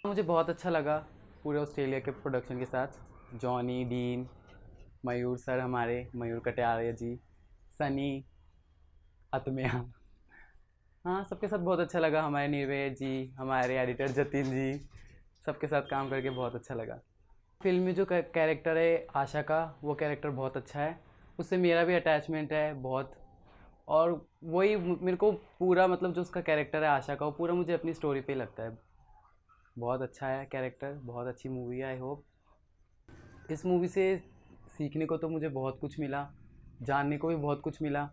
मुझे बहुत अच्छा लगा पूरे ऑस्ट्रेलिया के प्रोडक्शन के साथ। जॉनी, डीन, मयूर सर, हमारे मयूर कटियारिया जी, सनी, अतमिया, हाँ सबके साथ बहुत अच्छा लगा। हमारे निर्भय जी, हमारे एडिटर जतिन जी, सबके साथ काम करके बहुत अच्छा लगा। फिल्म में जो कैरेक्टर है आशा का, वो कैरेक्टर बहुत अच्छा है। उससे मेरा भी अटैचमेंट है बहुत। और वही मेरे को पूरा मतलब जो उसका कैरेक्टर है आशा का, वो पूरा मुझे अपनी स्टोरी पे ही लगता है। बहुत अच्छा है कैरेक्टर, बहुत अच्छी मूवी है। आई होप इस मूवी से सीखने को तो मुझे बहुत कुछ मिला, जानने को भी बहुत कुछ मिला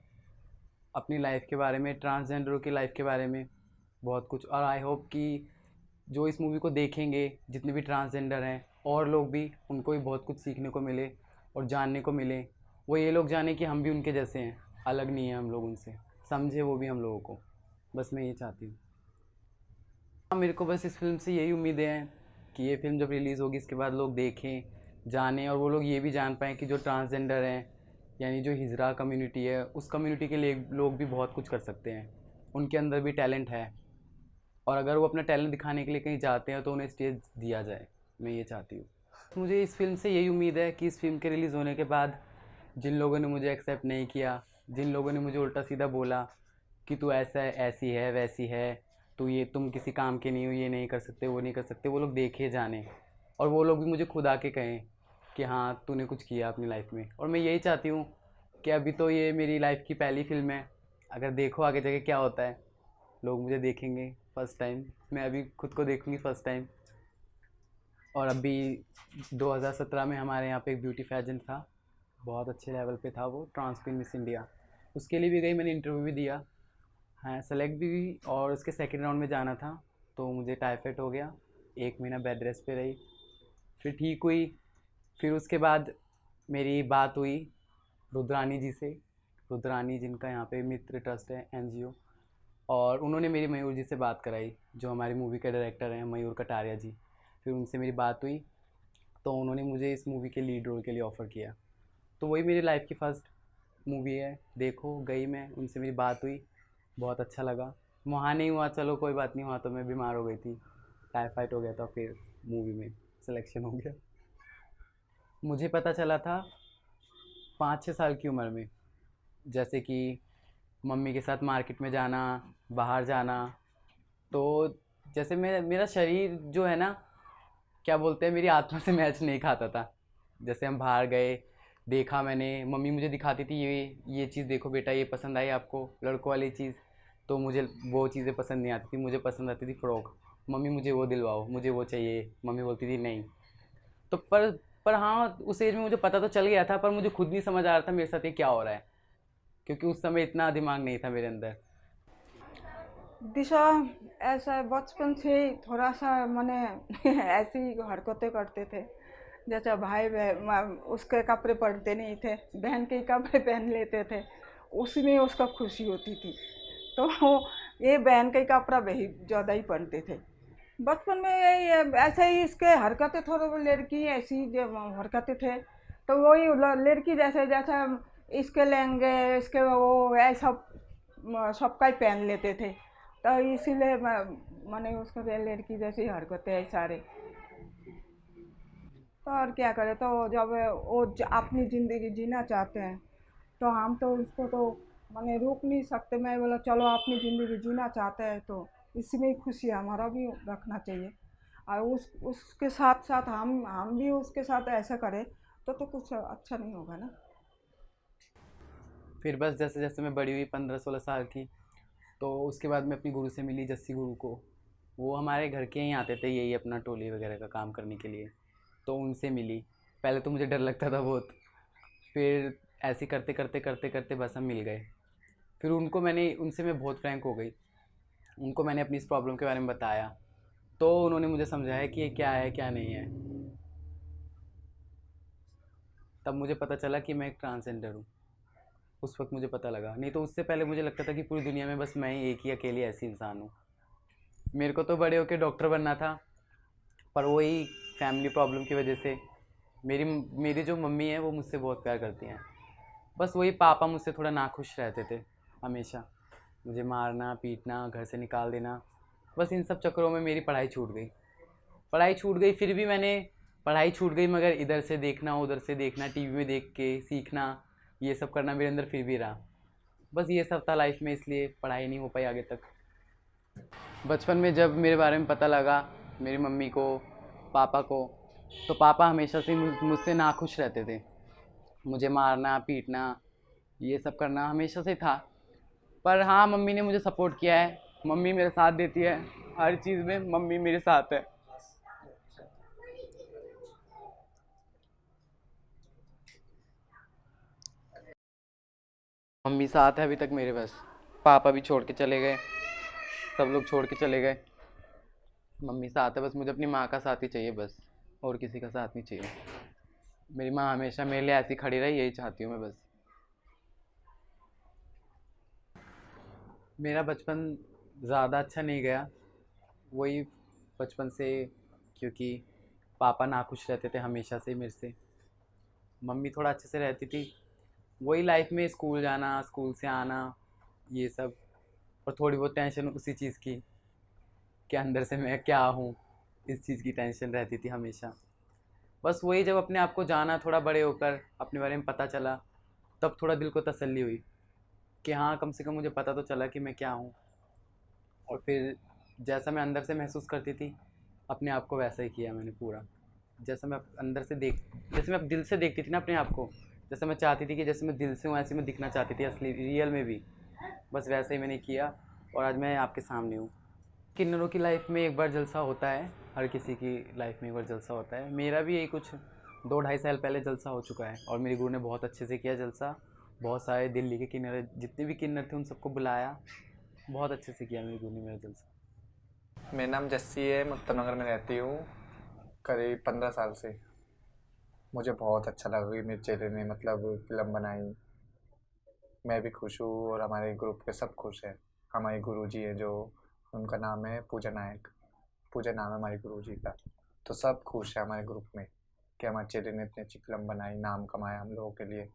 अपनी लाइफ के बारे में, ट्रांसजेंडरों की लाइफ के बारे में बहुत कुछ। और आई होप कि जो इस मूवी को देखेंगे, जितने भी ट्रांसजेंडर हैं और लोग भी, उनको भी बहुत कुछ सीखने को मिले और जानने को मिले। वो ये लोग जाने कि हम भी उनके जैसे हैं, अलग नहीं है हम लोग उनसे, समझे वो भी हम लोगों को। बस मैं ये चाहती हूँ। हाँ, मेरे को बस इस फिल्म से यही उम्मीदें हैं कि ये फिल्म जब रिलीज़ होगी इसके बाद लोग देखें, जानें, और वो लोग ये भी जान पाएँ कि जो ट्रांसजेंडर हैं, यानी जो हिजरा कम्युनिटी है, उस कम्युनिटी के लिए लोग भी बहुत कुछ कर सकते हैं। उनके अंदर भी टैलेंट है, और अगर वो अपना टैलेंट दिखाने के लिए कहीं जाते हैं तो उन्हें स्टेज दिया जाए। मैं ये चाहती हूँ। मुझे इस फिल्म से यही उम्मीद है कि इस फिल्म के रिलीज़ होने के बाद जिन लोगों ने मुझे एक्सेप्ट नहीं किया, जिन लोगों ने मुझे उल्टा सीधा बोला कि तू ऐसा है, ऐसी है, वैसी है, तो ये तुम किसी काम के नहीं हो, ये नहीं कर सकते, वो नहीं कर सकते, वो लोग देखे जाने, और वो लोग भी मुझे खुद आके कहें कि हाँ तूने कुछ किया अपनी लाइफ में। और मैं यही चाहती हूँ कि अभी तो ये मेरी लाइफ की पहली फिल्म है, अगर देखो आगे जाके क्या होता है, लोग मुझे देखेंगे फर्स्ट टाइम, मैं अभी खुद को देखूँगी फर्स्ट टाइम। और अभी 2017 में हमारे यहाँ पे एक ब्यूटी पैजेंट था, बहुत अच्छे लेवल पे था वो, ट्रांस क्वीन मिस इंडिया। उसके लिए भी गई, मैंने इंटरव्यू भी दिया, हाँ सेलेक्ट भी हुई, और उसके सेकंड राउंड में जाना था तो मुझे टाइफाइड हो गया, 1 महीना बेड रेस्ट पे रही, फिर ठीक हुई। फिर उसके बाद मेरी बात हुई रुद्रानी जी से, रुद्रानी जिनका यहाँ पे मित्र ट्रस्ट है, एनजीओ, और उन्होंने मेरी मयूर जी से बात कराई, जो हमारी मूवी के डायरेक्टर हैं मयूर कटारिया जी। फिर उनसे मेरी बात हुई तो उन्होंने मुझे इस मूवी के लीड रोल के लिए ऑफ़र किया। तो वही मेरी लाइफ की फ़र्स्ट मूवी है। देखो गई, मैं उनसे मेरी बात हुई, बहुत अच्छा लगा। वहाँ नहीं हुआ, चलो कोई बात नहीं, वहाँ तो मैं बीमार हो गई थी, टाइफाइड हो गया था, फिर मूवी में सिलेक्शन हो गया। मुझे पता चला था 5-6 साल की उम्र में, जैसे कि मम्मी के साथ मार्केट में जाना, बाहर जाना, तो जैसे मैं, मेरा शरीर जो है ना, क्या बोलते हैं, मेरी आत्मा से मैच नहीं खाता था। जैसे हम बाहर गए, देखा मैंने, मम्मी मुझे दिखाती थी, ये चीज़ देखो बेटा, ये पसंद आई आपको, लड़कों वाली चीज़, तो मुझे वो चीज़ें पसंद नहीं आती थी, मुझे पसंद आती थी फ़्रॉक। मम्मी मुझे वो दिलवाओ, मुझे वो चाहिए, मम्मी बोलती थी नहीं। तो पर हाँ, उस एज में मुझे पता तो चल गया था, पर मुझे खुद नहीं समझ आ रहा था मेरे साथ ये क्या हो रहा है, क्योंकि उस समय इतना दिमाग नहीं था मेरे अंदर। दिशा ऐसा बचपन से ही थोड़ा सा मैंने ऐसी हरकतें करते थे। जैसे भाई उसके कपड़े पहनते नहीं थे, बहन के ही कपड़े पहन लेते थे, उसमें उसका खुशी होती थी। तो ये बहन का ही कपड़ा वही ज़्यादा ही पहनते थे बचपन में। यही ऐसे ही इसके हरकतें, थोड़े वो लड़की ऐसी जो हरकतें थे, तो वही लड़की जैसे जैसे इसके लहंगे, इसके वो ऐसा सबका ही पहन लेते थे। तो इसीलिए मैंने उसको लड़की जैसी हरकतें है सारे। तो और क्या करें, तो जब वो अपनी ज़िंदगी जीना चाहते हैं तो हम तो उसको तो मैंने रोक नहीं सकते। मैं बोला चलो अपनी ज़िंदगी जीना चाहते हैं तो इसमें ही खुशी हमारा भी रखना चाहिए। और उसके साथ साथ हम भी उसके साथ ऐसा करें तो कुछ अच्छा नहीं होगा ना। फिर बस जैसे जैसे मैं बड़ी हुई, 15-16 साल की, तो उसके बाद मैं अपनी गुरु से मिली, जस्सी गुरु को। वो हमारे घर के ही आते थे, यही अपना टोली वगैरह का काम करने के लिए, तो उनसे मिली। पहले तो मुझे डर लगता था बहुत, फिर ऐसे करते करते करते करते बस हम मिल गए। फिर उनसे मैं बहुत फ्रैंक हो गई, उनको मैंने अपनी इस प्रॉब्लम के बारे में बताया, तो उन्होंने मुझे समझाया कि ये क्या है क्या नहीं है। तब मुझे पता चला कि मैं एक ट्रांसजेंडर हूँ। उस वक्त मुझे पता लगा, नहीं तो उससे पहले मुझे लगता था कि पूरी दुनिया में बस मैं ही एक ही अकेली ऐसी इंसान हूँ। मेरे को तो बड़े होकर डॉक्टर बनना था, पर वही फैमिली प्रॉब्लम की वजह से, मेरी मेरी जो मम्मी है वो मुझसे बहुत प्यार करती हैं, बस वही पापा मुझसे थोड़ा नाखुश रहते थे हमेशा, मुझे मारना पीटना, घर से निकाल देना, बस इन सब चक्करों में मेरी पढ़ाई छूट गई। पढ़ाई छूट गई, फिर भी मैंने पढ़ाई छूट गई मगर इधर से देखना उधर से देखना, टीवी में देख के सीखना, ये सब करना मेरे अंदर फिर भी रहा। बस ये सब था लाइफ में, इसलिए पढ़ाई नहीं हो पाई आगे तक। बचपन में जब मेरे बारे में पता लगा मेरी मम्मी को, पापा को, तो पापा हमेशा से मुझसे नाखुश रहते थे। मुझे मारना पीटना ये सब करना हमेशा से था। पर हाँ, मम्मी ने मुझे सपोर्ट किया है, मम्मी मेरा साथ देती है, हर चीज़ में मम्मी मेरे साथ है। मम्मी साथ है अभी तक मेरे, बस पापा भी छोड़ के चले गए, सब लोग छोड़ के चले गए, मम्मी साथ है, बस मुझे अपनी माँ का साथ ही चाहिए बस, और किसी का साथ नहीं चाहिए। मेरी माँ हमेशा मेरे लिए ऐसी खड़ी रही, यही चाहती हूँ मैं बस। मेरा बचपन ज़्यादा अच्छा नहीं गया, वही बचपन से, क्योंकि पापा नाखुश रहते थे हमेशा से मेरे से, मम्मी थोड़ा अच्छे से रहती थी। वही लाइफ में स्कूल जाना, स्कूल से आना, ये सब, और थोड़ी बहुत टेंशन उसी चीज़ की कि अंदर से मैं क्या हूँ, इस चीज़ की टेंशन रहती थी हमेशा। बस वही जब अपने आप को जाना, थोड़ा बड़े होकर अपने बारे में पता चला, तब थोड़ा दिल को तसल्ली हुई कि हाँ, कम से कम मुझे पता तो चला कि मैं क्या हूँ। और फिर जैसा मैं अंदर से महसूस करती थी, अपने आप को वैसा ही किया मैंने पूरा। जैसा मैं अंदर से जैसे मैं दिल से देखती थी ना अपने आप को, जैसे मैं चाहती थी कि जैसे मैं दिल से हूँ ऐसे मैं दिखना चाहती थी असली रियल में भी, बस वैसे ही मैंने किया और आज मैं आपके सामने हूँ। किन्नरों की लाइफ में एक बार जलसा होता है, हर किसी की लाइफ में एक बार जलसा होता है। मेरा भी यही कुछ 2-2.5 साल पहले जलसा हो चुका है और मेरे गुरु ने बहुत अच्छे से किया जलसा। बहुत सारे दिल्ली के किन्नर, जितने भी किन्नर थे उन सबको बुलाया, बहुत अच्छे से किया मेरे गुरु ने मेरा जलसा। मेरा नाम जस्सी है, मुक्तानगर में रहती हूँ करीब 15 साल से। मुझे बहुत अच्छा लगा कि मेरे चेले ने मतलब फिल्म बनाई। मैं भी खुश हूँ और हमारे ग्रुप के सब खुश हैं। हमारे गुरुजी हैं जो, उनका नाम है पूजा नायक, पूजा नाम है हमारे गुरुजी का। तो सब खुश है हमारे ग्रुप में कि हमारे चेले ने इतनी अच्छी फिल्म बनाई, नाम कमाया हम लोगों के लिए।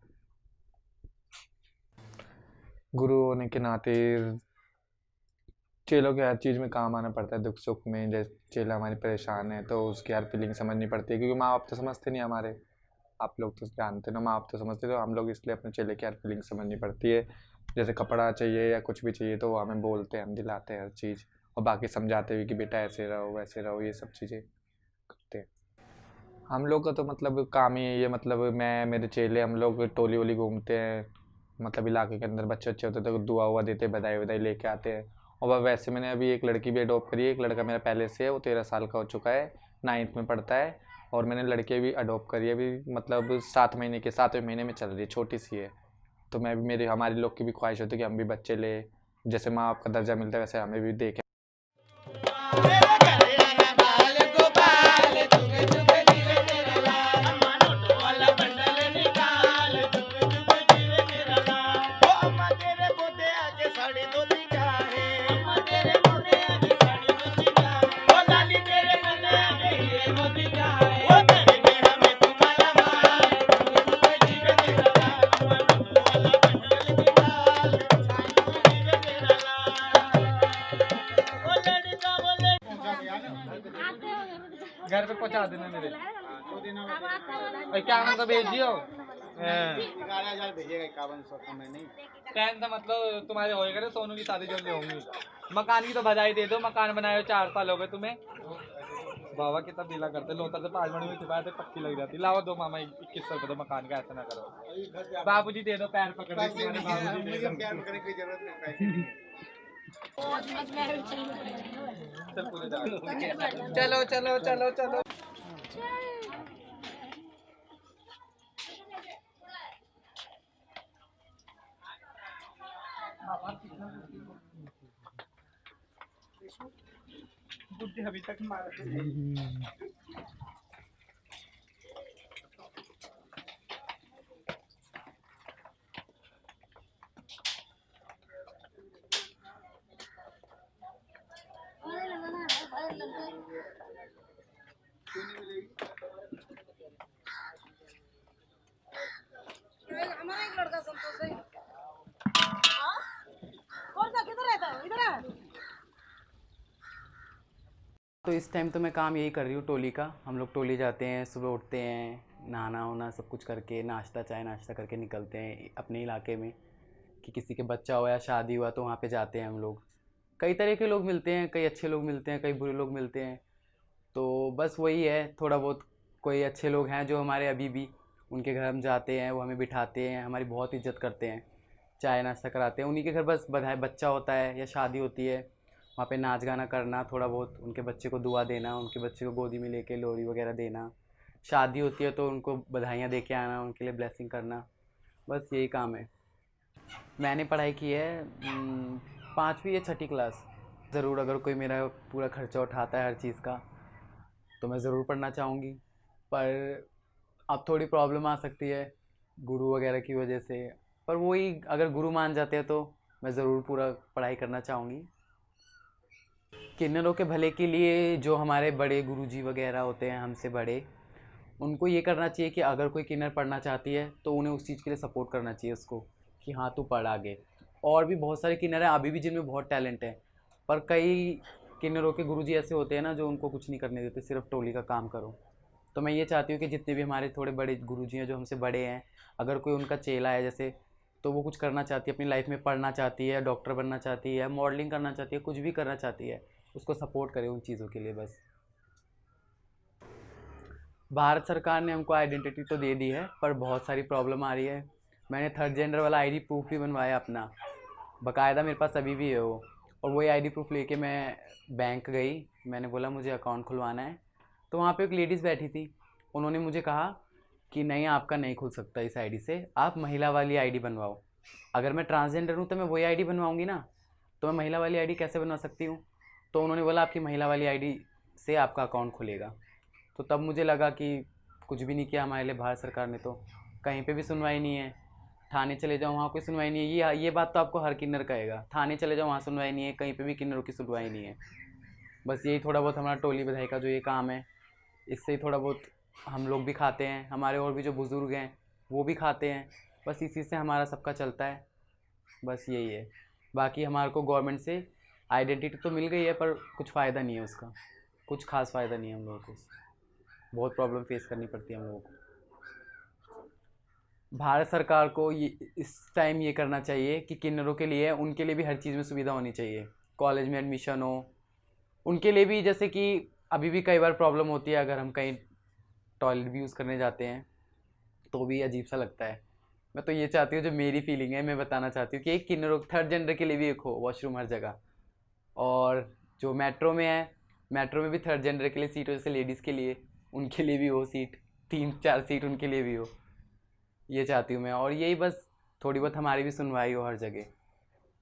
गुरु होने के नाते चेलों के हर चीज़ में काम आना पड़ता है, दुख सुख में। जैसे चेला हमारे परेशान है तो उसकी हर फीलिंग समझनी पड़ती है, क्योंकि माँ बाप तो समझते नहीं हमारे। आप लोग तो जानते हो ना, माँ बाप तो समझते, तो हम लोग इसलिए अपने चेले की हर फीलिंग समझनी पड़ती है। जैसे कपड़ा चाहिए या कुछ भी चाहिए तो वो हमें बोलते हैं, हम दिलाते हैं हर चीज़, और बाकी समझाते हुए कि बेटा ऐसे रहो वैसे रहो, ये सब चीज़ें करते हैं। हम लोग का तो मतलब काम ही है ये, मतलब मैं मेरे चेले हम लोग टोली वोली घूमते हैं, मतलब इलाके के अंदर बच्चे अच्छे होते तो दुआ हुआ देते, बधाई वधाई लेके आते हैं। और वैसे मैंने अभी एक लड़की भी अडॉप्ट करी है। एक लड़का मेरा पहले से है, वो 13 साल का हो चुका है, 9th में पढ़ता है। और मैंने लड़की भी अडॉप्ट करी है अभी, मतलब 7 महीने के, 7वें महीने में चल रही है, छोटी सी है। तो मैं भी, मेरी हमारे लोग की भी ख्वाहिश होती है कि हम भी बच्चे ले, जैसे माँ बाप का दर्जा मिलता है वैसे हमें भी देखें। घर पे पहुंचा देना मेरे, क्या मतलब भेज दियो। 11,000 भेजेगा, 5100 कम है नहीं। टेंशन मतलब तुम्हारे होएगा ना, सोनू की शादी जल्दी होंगी। मकान की तो बधाई दे दो, मकान बनाए 4 साल हो गए तुम्हें। बाबा कितना दिला करते, लोतर से 5 मिनट में छिपाए थे, पक्की लग जाती। लाओ दो मामा 2100 रुपये दो, मकान का ऐसा ना करो। बाबूजी दे दो, पैर पकड़ के बाबूजी दे दो। प्यार करने की जरूरत नहीं, पैसे नहीं है। चलो चलो चलो चलो। बुद्धि अभी तक मार तो इस टाइम तो मैं काम यही कर रही हूँ टोली का। हम लोग टोली जाते हैं, सुबह उठते हैं, नहाना वहाना सब कुछ करके नाश्ता चाय नाश्ता करके निकलते हैं अपने इलाके में, कि किसी के बच्चा हुआ या शादी हुआ तो वहाँ पे जाते हैं हम लोग। कई तरह के लोग मिलते हैं, कई अच्छे लोग मिलते हैं, कई बुरे लोग मिलते हैं। तो बस वही है थोड़ा बहुत। कोई अच्छे लोग हैं जो हमारे अभी भी, उनके घर हम जाते हैं, वो हमें बिठाते हैं, हमारी बहुत इज्जत करते हैं, चाय नाश्ता कराते हैं। उन्हीं के घर बस बधाई बच्चा होता है या शादी होती है, वहाँ पे नाच गाना करना, थोड़ा बहुत उनके बच्चे को दुआ देना, उनके बच्चे को गोदी में लेके लोरी वगैरह देना। शादी होती है तो उनको बधाइयाँ दे के आना, उनके लिए ब्लेसिंग करना। बस यही काम है। मैंने पढ़ाई की है 5वीं या 6ठी क्लास। ज़रूर अगर कोई मेरा पूरा खर्चा उठाता है हर चीज़ का तो मैं ज़रूर पढ़ना चाहूँगी। पर अब थोड़ी प्रॉब्लम आ सकती है गुरु वगैरह की वजह से। पर वही अगर गुरु मान जाते हैं तो मैं ज़रूर पूरा पढ़ाई करना चाहूँगी। किन्नरों के भले के लिए जो हमारे बड़े गुरुजी वगैरह होते हैं हमसे बड़े, उनको ये करना चाहिए कि अगर कोई किन्नर पढ़ना चाहती है तो उन्हें उस चीज़ के लिए सपोर्ट करना चाहिए उसको, कि हाँ तू पढ़ आगे। और भी बहुत सारे किन्नर हैं अभी भी जिनमें बहुत टैलेंट है, पर कई किन्नरों के गुरुजी ऐसे होते हैं ना जो उनको कुछ नहीं करने देते, सिर्फ टोली का काम करो। तो मैं ये चाहती हूँ कि जितने भी हमारे थोड़े बड़े गुरुजी हैं जो हमसे बड़े हैं, अगर कोई उनका चेला है जैसे, तो वो कुछ करना चाहती है अपनी लाइफ में, पढ़ना चाहती है, डॉक्टर बनना चाहती है, मॉडलिंग करना चाहती है, कुछ भी करना चाहती है, उसको सपोर्ट करें उन चीज़ों के लिए बस। भारत सरकार ने हमको आइडेंटिटी तो दे दी है पर बहुत सारी प्रॉब्लम आ रही है। मैंने थर्ड जेंडर वाला आईडी प्रूफ भी बनवाया अपना, बाकायदा मेरे पास अभी भी है वो। और वही आईडी प्रूफ लेके मैं बैंक गई, मैंने बोला मुझे अकाउंट खुलवाना है। तो वहाँ पे एक लेडीज़ बैठी थी, उन्होंने मुझे कहा कि नहीं आपका नहीं खुल सकता इस आईडी से, आप महिला वाली आईडी बनवाओ। अगर मैं ट्रांसजेंडर हूँ तो मैं वही आईडी बनवाऊँगी ना, तो मैं महिला वाली आईडी कैसे बनवा सकती हूँ? तो उन्होंने बोला आपकी महिला वाली आईडी से आपका अकाउंट खुलेगा। तो तब मुझे लगा कि कुछ भी नहीं किया हमारे लिए भारत सरकार ने, तो कहीं पे भी सुनवाई नहीं है। थाने चले जाओ वहाँ कोई सुनवाई नहीं है। ये बात तो आपको हर किन्नर कहेगा, थाने चले जाओ वहाँ सुनवाई नहीं है, कहीं पे भी किन्नरों की सुनवाई नहीं है। बस यही थोड़ा बहुत हमारा टोली बधाई का जो ये काम है, इससे ही थोड़ा बहुत हम लोग भी खाते हैं, हमारे और भी जो बुज़ुर्ग हैं वो भी खाते हैं। बस इसी से हमारा सबका चलता है, बस यही है। बाकी हमारे को गवर्नमेंट से आइडेंटिटी तो मिल गई है पर कुछ फ़ायदा नहीं है उसका, कुछ खास फ़ायदा नहीं है हम लोगों को, बहुत प्रॉब्लम फेस करनी पड़ती है हम लोगों को। भारत सरकार को ये इस टाइम ये करना चाहिए कि किन्नरों के लिए, उनके लिए भी हर चीज़ में सुविधा होनी चाहिए। कॉलेज में एडमिशन हो उनके लिए भी, जैसे कि अभी भी कई बार प्रॉब्लम होती है अगर हम कहीं टॉयलेट भी यूज़ करने जाते हैं तो भी अजीब सा लगता है। मैं तो ये चाहती हूँ, जो मेरी फीलिंग है मैं बताना चाहती हूँ कि एक किन्नरों थर्ड जेंडर के लिए भी एक हो वॉशरूम हर जगह। और जो मेट्रो में है, मेट्रो में भी थर्ड जेंडर के लिए सीट हो, जैसे लेडीज़ के लिए उनके लिए भी हो सीट, 3-4 सीट उनके लिए भी हो, ये चाहती हूँ मैं। और यही बस थोड़ी बहुत हमारी भी सुनवाई हो हर जगह,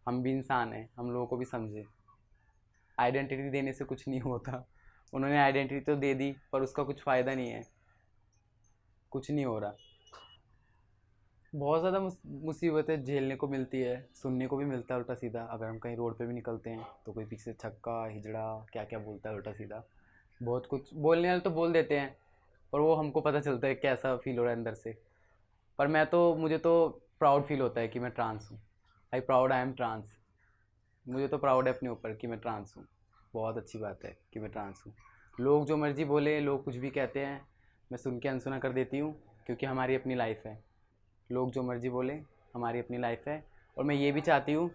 हम भी इंसान हैं, हम लोगों को भी समझे। आइडेंटिटी देने से कुछ नहीं होता, उन्होंने आइडेंटिटी तो दे दी पर उसका कुछ फ़ायदा नहीं है, कुछ नहीं हो रहा। बहुत ज़्यादा मुसीबतें झेलने को मिलती है, सुनने को भी मिलता है उल्टा सीधा। अगर हम कहीं रोड पे भी निकलते हैं तो कोई पीछे छक्का हिजड़ा क्या क्या बोलता है उल्टा सीधा, बहुत कुछ बोलने वाले तो बोल देते हैं पर वो हमको पता चलता है कैसा फील हो रहा है अंदर से। पर मुझे तो प्राउड फील होता है कि मैं ट्रांस हूँ। I am trans. मुझे तो प्राउड है अपने ऊपर कि मैं ट्रांस हूँ, बहुत अच्छी बात है कि मैं ट्रांस हूँ। लोग जो मर्ज़ी बोले, लोग कुछ भी कहते हैं, मैं सुन के अनसुना कर देती हूँ, क्योंकि हमारी अपनी लाइफ है। लोग जो मर्ज़ी बोले, हमारी अपनी लाइफ है। और मैं ये भी चाहती हूँ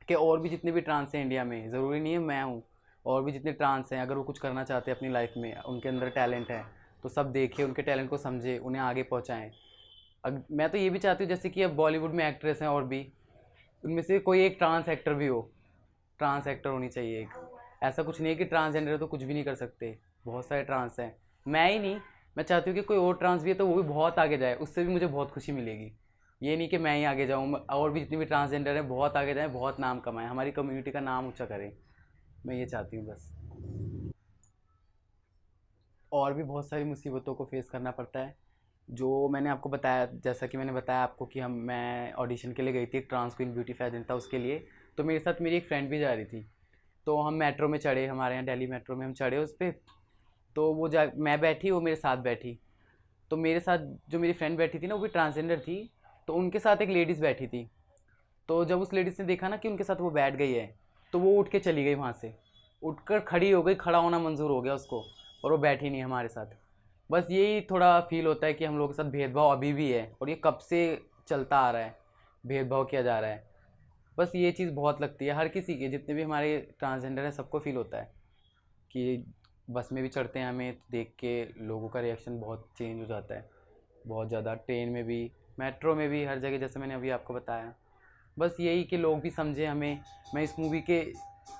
कि और भी जितने भी ट्रांस हैं इंडिया में, ज़रूरी नहीं है मैं हूँ, और भी जितने ट्रांस हैं अगर वो कुछ करना चाहते हैं अपनी लाइफ में, उनके अंदर टैलेंट है, तो सब देखें, उनके टैलेंट को समझे, उन्हें आगे पहुँचाएँ। मैं तो ये भी चाहती हूँ जैसे कि अब बॉलीवुड में एक्ट्रेस हैं और भी, उनमें से कोई एक ट्रांस एक्टर भी हो, ट्रांस एक्टर होनी चाहिए एक। ऐसा कुछ नहीं है कि ट्रांसजेंडर है तो कुछ भी नहीं कर सकते, बहुत सारे ट्रांस हैं। मैं ही नहीं, मैं चाहती हूँ कि कोई और ट्रांस भी है तो वो भी बहुत आगे जाए, उससे भी मुझे बहुत खुशी मिलेगी। ये नहीं कि मैं ही आगे जाऊँ, और भी जितनी भी ट्रांसजेंडर हैं बहुत आगे जाएँ, बहुत नाम कमाएं, हमारी कम्युनिटी का नाम ऊँचा करें, मैं ये चाहती हूँ बस। और भी बहुत सारी मुसीबतों को फेस करना पड़ता है, जो मैंने आपको बताया, जैसा कि मैंने बताया आपको कि मैं ऑडिशन के लिए गई थी एक ट्रांस क्वीन ब्यूटी पेजेंट था उसके लिए। तो मेरे साथ मेरी एक फ्रेंड भी जा रही थी, तो हम मेट्रो में चढ़े, हमारे यहाँ दिल्ली मेट्रो में हम चढ़े उस पर। तो मैं बैठी, वो मेरे साथ बैठी। तो मेरे साथ जो मेरी फ्रेंड बैठी थी ना वो भी ट्रांसजेंडर थी, तो उनके साथ एक लेडीज़ बैठी थी। तो जब उस लेडीज़ ने देखा ना कि उनके साथ वो बैठ गई है, तो वो उठ के चली गई वहाँ से, उठकर खड़ी हो गई, खड़ा होना मंजूर हो गया उसको, और वो बैठी नहीं हमारे साथ। बस यही थोड़ा फील होता है कि हम लोगों के साथ भेदभाव अभी भी है, और ये कब से चलता आ रहा है, भेदभाव किया जा रहा है। बस ये चीज़ बहुत लगती है हर किसी के, जितने भी हमारे ट्रांसजेंडर हैं सबको फील होता है कि बस में भी चढ़ते हैं हमें तो देख के लोगों का रिएक्शन बहुत चेंज हो जाता है, बहुत ज़्यादा। ट्रेन में भी, मेट्रो में भी, हर जगह, जैसे मैंने अभी आपको बताया। बस यही कि लोग भी समझें हमें। मैं इस मूवी के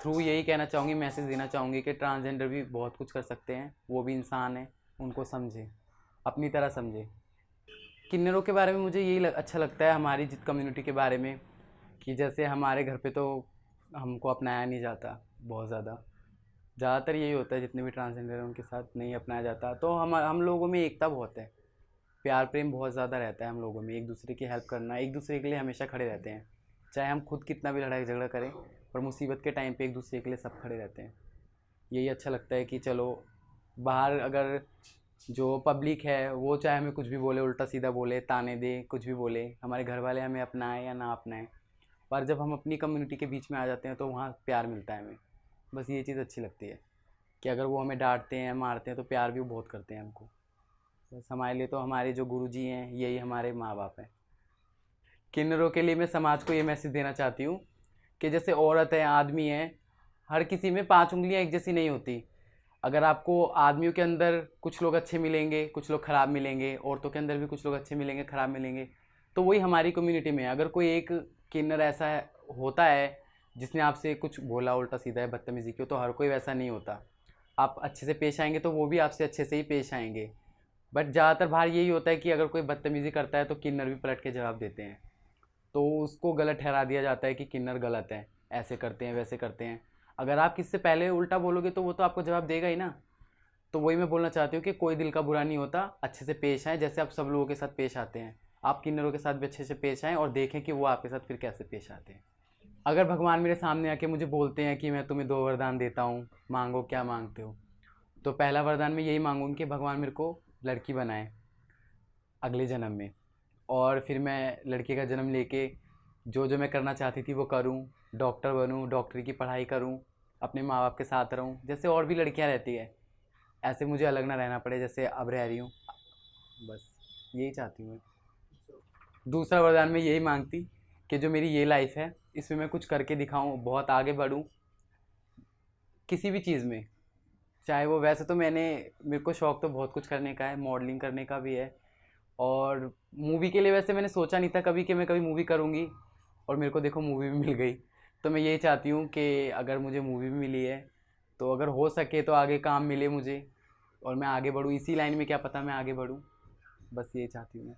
थ्रू यही कहना चाहूँगी, मैसेज देना चाहूँगी कि ट्रांसजेंडर भी बहुत कुछ कर सकते हैं, वो भी इंसान है, उनको समझें, अपनी तरह समझें। किन्नरों के बारे में मुझे यही अच्छा लगता है, हमारी जिस कम्युनिटी के बारे में, कि जैसे हमारे घर पे तो हमको अपनाया नहीं जाता, बहुत ज़्यादातर यही होता है, जितने भी ट्रांसजेंडर हैं उनके साथ नहीं अपनाया जाता। तो हम लोगों में एकता बहुत है, प्यार प्रेम बहुत ज़्यादा रहता है हम लोगों में, एक दूसरे की हेल्प करना, एक दूसरे के लिए हमेशा खड़े रहते हैं। चाहे हम खुद कितना भी लड़ाई झगड़ा करें, पर मुसीबत के टाइम पे एक दूसरे के लिए सब खड़े रहते हैं। यही अच्छा लगता है कि चलो बाहर अगर जो पब्लिक है वो चाहे हमें कुछ भी बोले, उल्टा सीधा बोले, ताने दे, कुछ भी बोले, हमारे घर वाले हमें अपनाएं या ना अपनाएं, पर जब हम अपनी कम्युनिटी के बीच में आ जाते हैं तो वहाँ प्यार मिलता है हमें। बस ये चीज़ अच्छी लगती है कि अगर वो हमें डांटते हैं, मारते हैं, तो प्यार भी वो बहुत करते हैं हमको। बस हमारे लिए तो हमारे जो गुरुजी हैं यही हमारे माँ बाप हैं। किन्नरों के लिए मैं समाज को ये मैसेज देना चाहती हूँ कि जैसे औरत है, आदमी है, हर किसी में 5 उंगलियाँ एक जैसी नहीं होती। अगर आपको आदमियों के अंदर कुछ लोग अच्छे मिलेंगे, कुछ लोग ख़राब मिलेंगे, औरतों के अंदर भी कुछ लोग अच्छे मिलेंगे, ख़राब मिलेंगे, तो वही हमारी कम्युनिटी में अगर कोई एक किन्नर ऐसा होता है जिसने आपसे कुछ बोला उल्टा सीधा है, बदतमीज़ी की, तो हर कोई वैसा नहीं होता। आप अच्छे से पेश आएंगे तो वो भी आपसे अच्छे से ही पेश आएंगे। बट ज़्यादातर बार यही होता है कि अगर कोई बदतमीज़ी करता है तो किन्नर भी पलट के जवाब देते हैं, तो उसको गलत ठहरा दिया जाता है कि किन्नर गलत है, ऐसे करते हैं, वैसे करते हैं। अगर आप किससे पहले उल्टा बोलोगे तो वो तो आपको जवाब देगा ही ना। तो वही मैं बोलना चाहती हूँ कि कोई दिल का बुरा नहीं होता, अच्छे से पेश आएँ, जैसे आप सब लोगों के साथ पेश आते हैं, आप किन्नरों के साथ भी अच्छे से पेश आएँ और देखें कि वो आपके साथ फिर कैसे पेश आते हैं। अगर भगवान मेरे सामने आके मुझे बोलते हैं कि मैं तुम्हें 2 वरदान देता हूँ, मांगो क्या मांगते हो, तो पहला वरदान मैं यही मांगूंगी कि भगवान मेरे को लड़की बनाए अगले जन्म में, और फिर मैं लड़की का जन्म लेके जो जो मैं करना चाहती थी वो करूं, डॉक्टर बनूं, डॉक्टरी की पढ़ाई करूं, अपने माँ बाप के साथ रहूं, जैसे और भी लड़कियां रहती है, ऐसे मुझे अलग ना रहना पड़े जैसे अब रह रही हूँ। बस यही चाहती हूँ मैं। दूसरा वरदान मैं यही मांगती कि जो मेरी ये लाइफ है इसमें मैं कुछ करके दिखाऊं, बहुत आगे बढ़ूं किसी भी चीज़ में। चाहे वो, वैसे तो मेरे को शौक़ तो बहुत कुछ करने का है, मॉडलिंग करने का भी है, और मूवी के लिए वैसे मैंने सोचा नहीं था कभी कि मैं कभी मूवी करूँगी, और मेरे को देखो मूवी भी मिल गई। तो मैं यही चाहती हूँ कि अगर मुझे मूवी भी मिली है तो अगर हो सके तो आगे काम मिले मुझे और मैं आगे बढ़ूँ इसी लाइन में, क्या पता मैं आगे बढ़ूँ। बस ये चाहती हूँ मैं।